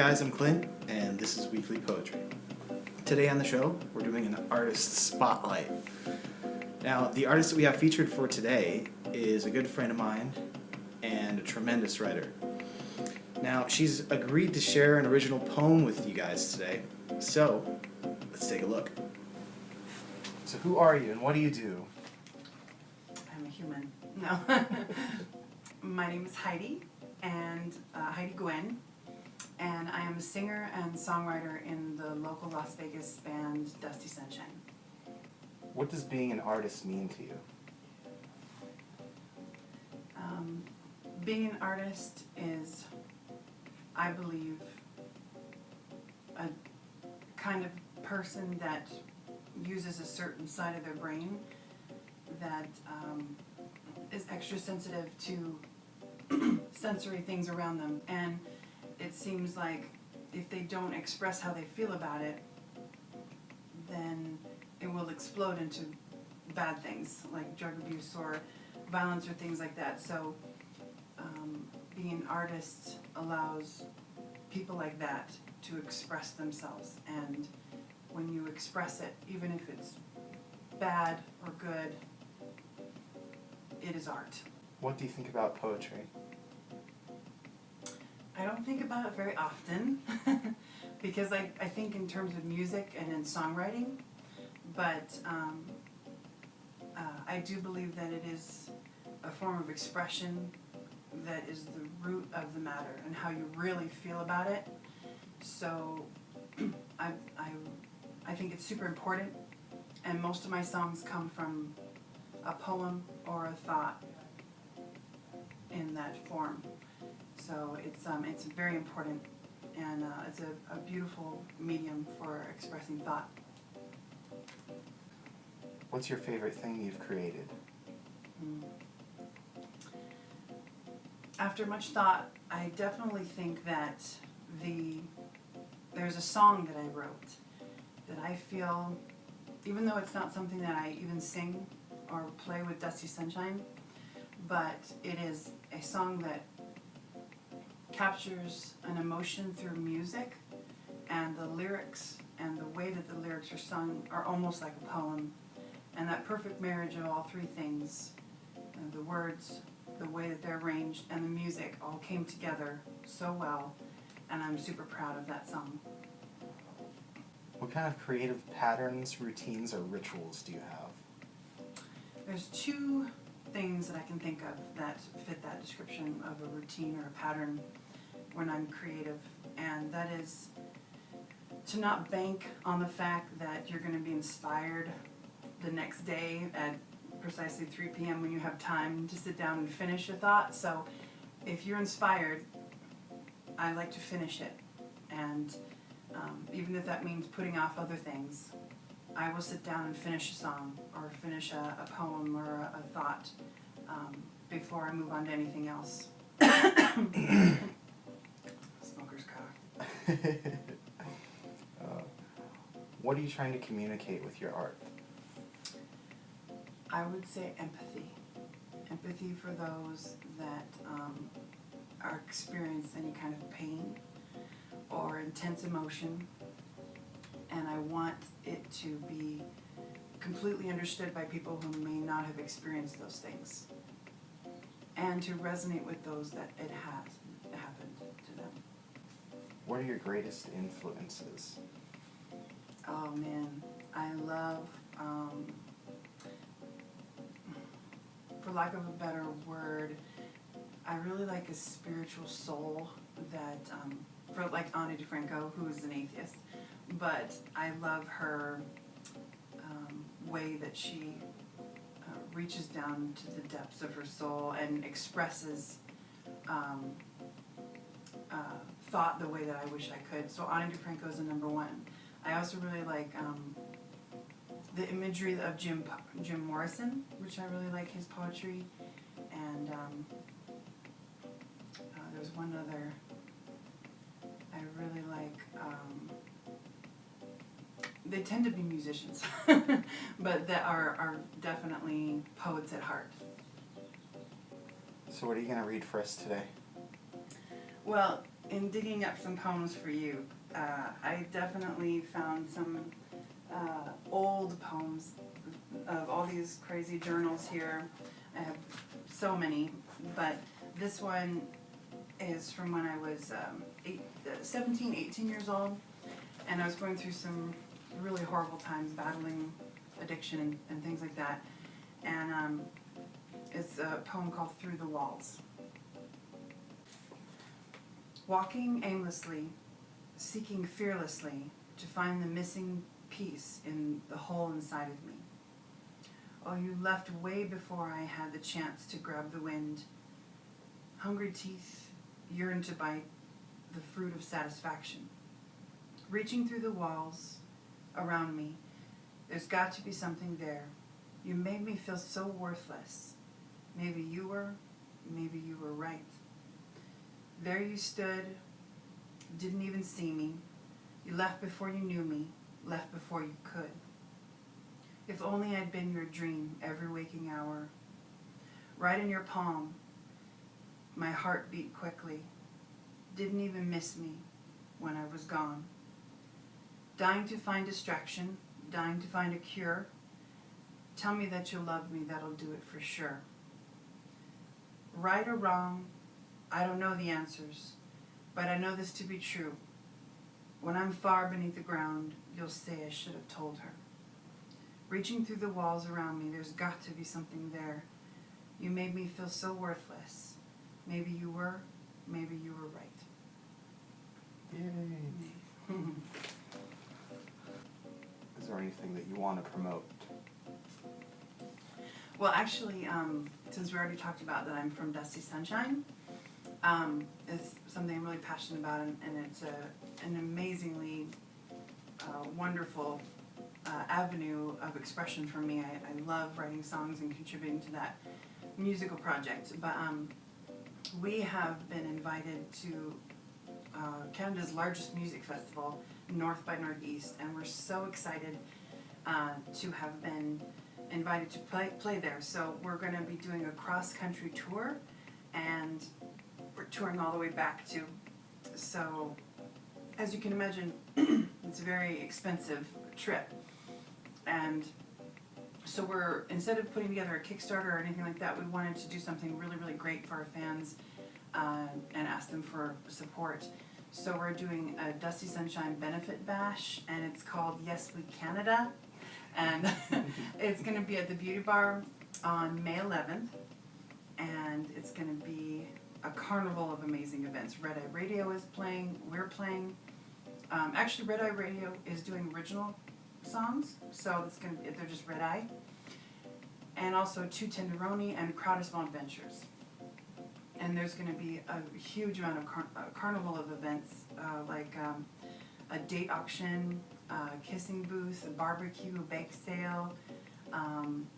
guys, I'm Clint, and this is Weekly Poetry. Today on the show, we're doing an artist spotlight. Now, the artist that we have featured for today is a good friend of mine and a tremendous writer. Now, she's agreed to share an original poem with you guys today, so let's take a look. So who are you and what do you do? I'm a human. No. My name is Heidi, and Heidi Guinn, and I am a singer and songwriter in the local Las Vegas band Dusty Sunshine. What does being an artist mean to you? Being an artist is, I believe, a kind of person that uses a certain side of their brain that is extra sensitive to sensory things around them, and it seems like if they don't express how they feel about it, then it will explode into bad things like drug abuse or violence or things like that. So being an artist allows people like that to express themselves, and when you express it, even if it's bad or good, it is art. What do you think about poetry? I don't think about it very often because I think in terms of music and in songwriting, but I do believe that it is a form of expression that is the root of the matter and how you really feel about it. So I think it's super important, and most of my songs come from a poem or a thought in that form. So it's very important, and it's a beautiful medium for expressing thought. What's your favorite thing you've created? After much thought, I definitely think that there's a song that I wrote that I feel, even though it's not something that I even sing or play with Dusty Sunshine, but it is a song that captures an emotion through music, and the lyrics and the way that the lyrics are sung are almost like a poem, and that perfect marriage of all three things, and the words, the way that they're arranged, and the music all came together so well, and I'm super proud of that song. What kind of creative patterns, routines, or rituals do you have? There's two things that I can think of that fit that description of a routine or a pattern when I'm creative, and that is to not bank on the fact that you're going to be inspired the next day at precisely 3 p.m. when you have time to sit down and finish a thought. So if you're inspired, I like to finish it, and even if that means putting off other things, I will sit down and finish a song or finish a poem or a thought before I move on to anything else. Smoker's cough. What are you trying to communicate with your art? I would say empathy. Empathy for those that are experiencing any kind of pain or intense emotion, and I want it to be completely understood by people who may not have experienced those things, and to resonate with those that it has happened to them. What are your greatest influences? Oh man, I love, for lack of a better word, I really like a spiritual soul that, for like Ani DeFranco, who is an atheist, but I love her way that she reaches down to the depths of her soul and expresses thought the way that I wish I could. So Ani DeFranco is the number one. I also really like the imagery of Jim Morrison, which I really like his poetry, and there's one other I really like. They tend to be musicians, but that are definitely poets at heart. So what are you going to read for us today? Well, in digging up some poems for you, I definitely found some old poems of all these crazy journals here. I have so many, but this one is from when I was 17, 18 years old, and I was going through some really horrible times battling addiction and things like that. And it's a poem called Through the Walls. Walking aimlessly, seeking fearlessly to find the missing piece in the hole inside of me. Oh, you left way before I had the chance to grab the wind. Hungry teeth yearned to bite the fruit of satisfaction. Reaching through the walls around me, there's got to be something there. You made me feel so worthless. Maybe you were right. There you stood, didn't even see me. You left before you knew me, left before you could. If only I'd been your dream every waking hour. Right in your palm, my heart beat quickly. Didn't even miss me when I was gone. Dying to find distraction, dying to find a cure. Tell me that you love me, that'll do it for sure. Right or wrong, I don't know the answers, but I know this to be true. When I'm far beneath the ground, you'll say I should have told her. Reaching through the walls around me, there's got to be something there. You made me feel so worthless. Maybe you were right. Yay. Is there anything that you want to promote? Well, actually, since we already talked about that I'm from Dusty Sunshine, it's something I'm really passionate about, and it's an amazingly wonderful avenue of expression for me. I love writing songs and contributing to that musical project. But we have been invited to Canada's largest music festival, North by Northeast, and we're so excited to have been invited to play there. So we're going to be doing a cross-country tour, and we're touring all the way back too. So as you can imagine, it's a very expensive trip. And so we're, instead of putting together a Kickstarter or anything like that, we wanted to do something really, really great for our fans and ask them for support. So we're doing a Dusty Sunshine benefit bash, and it's called Yes We Canada. And it's going to be at the Beauty Bar on May 11th. And it's going to be a carnival of amazing events. Red Eye Radio is playing, we're playing. Actually, Red Eye Radio is doing original songs, so it's gonna be, they're just Red Eye. And also Two Tenderoni and Crowd of Small Adventures. And there's going to be a huge amount of carnival of events, like a date auction, kissing booth, a barbecue, a bake sale,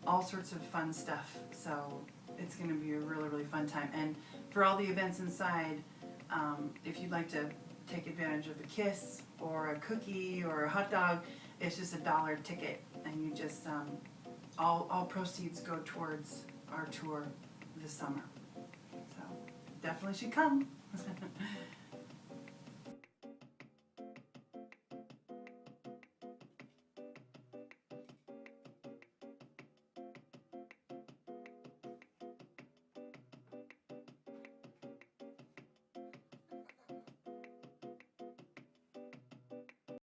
all sorts of fun stuff. So it's going to be a really, really fun time. And for all the events inside, if you'd like to take advantage of a kiss or a cookie or a hot dog, it's just $1 ticket, and you just all proceeds go towards our tour this summer. So definitely should come.